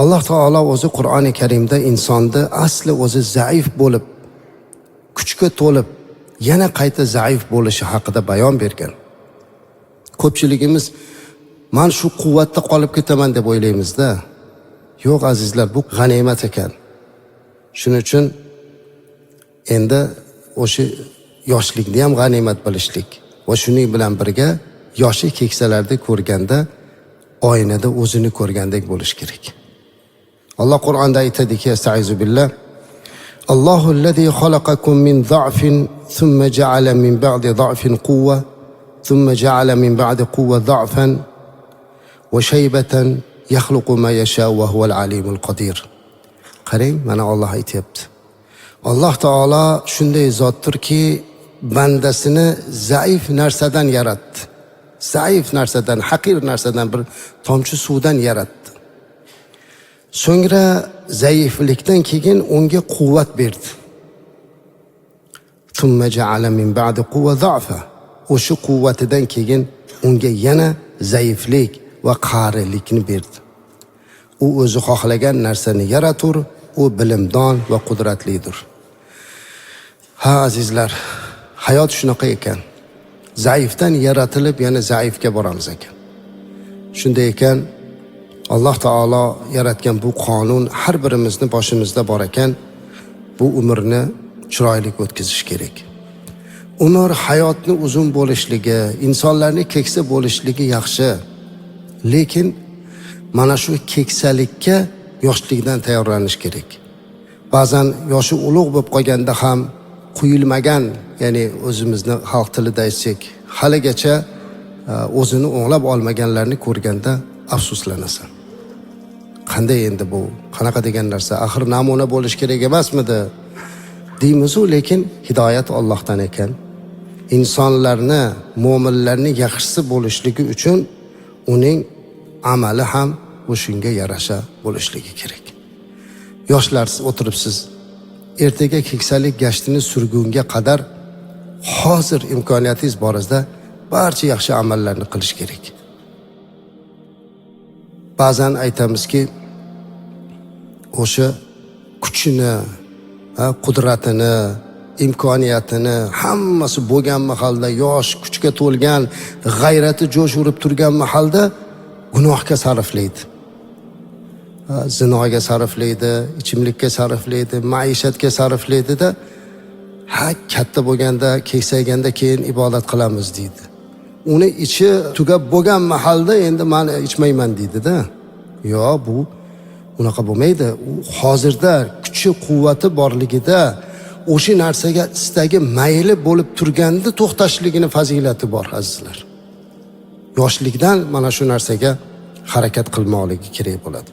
Alloh taolo o'zi Qur'oni Karimda insonni asli o'zi zaif bo'lib, kuchga to'lib, yana qayta zaif bo'lishi haqida bayon bergan. Ko'pchiligimiz men shu quvvatda qolib ketaman deb o'ylaymiz-da. Yo'q azizlar, bu g'animat ekan. Shuning uchun endi o'sha yoshlikni ham g'animat bilishlik va shuning bilan birga yoshi keksalarda ko'rganda oynada o'zini ko'rgandek bo'lish kerak. Alloh Qur'onda aytadiki, estaizu billah: Allohu allazi xalaqakum min za'fin thumma ja'ala min ba'di za'fin quwwa thumma ja'ala min ba'di quwwa za'fan va shaybatan yakhluqu ma yasha va huval alimul qodir. Qarang, mana Alloh aytayapti. Alloh taolo shunday zotdirki, bandasini zaif narsadan yaratdi. Zaif narsadan, haqir narsadan, bir tomchi suvdan yaratdi. So'ngra zaiflikdan keyin unga quvvat berdi. Thumma ja'ala min ba'di quwwa za'fa. O'sha quvvatidan keyin unga yana zaiflik va qarilikni berdi. U o'zi xohlagan narsani yaratur, u bilimdon va qudratlidir. Ha azizlar, hayot shunaqa ekan. Zaifdan yaratilib yana zaifga boramiz ekan. Shunday ekan, Alloh taolo yaratgan bu qonun har birimizni boshimizda bor ekan. Bu umrni chiroyli o'tkazish kerak. Umr hayotni uzun bo'lishligi, insonlarning keksa bo'lishligi yaxshi. Lekin mana shu keksalikka yoshlikdan tayyorlanish kerak. Ba'zan yoshi ulug' bo'lib qolganda ham quyilmagan, ya'ni o'zimizni xalq tilida aytsak, haligacha o'zini o'nglab olmaganlarni ko'rganda afsuslanasan. Qanday endi bu? Qanaqa degan narsa? Axir namuna bo'lish kerak emasmidi? Deymiz-ku, lekin hidoyat Allohdan ekan. Insonlarni, mu'minlarni yaxshisi bo'lishligi uchun uning amali ham o'shunga yarasha bo'lishligi kerak. Yoshlar o'tiribsiz. Ertaga keksalik gashtini surgunga qadar hozir imkoniyatingiz borizda barcha yaxshi amallarni qilish kerak. Ba'zan aytamizki, o'sha kuchini, qudratini, imkoniyatini hammasi bo'lgan mahalda, yosh, kuchga to'lgan, g'ayrati jo'sh urib turgan mahalda gunohga sarflaydi. Zinoga sarflaydi, ichimlikka sarflaydi, maishatga sarflaydi-da, katta bo'lganda, keksayganda keyin ibodat qilamiz deydi. Uni ichi tugab bo'lgan mahalda endi men ichmayman deydi-da. Yo'q, bu unaqa bo'lmaydi. U hozirda kuchi, quvvati borligida o'sha narsaga istagi mayli bo'lib turganda to'xtashligini fazilati bor azizlar. Yoshlikdan mana shu narsaga harakat qilmoqligi kerak bo'ladi.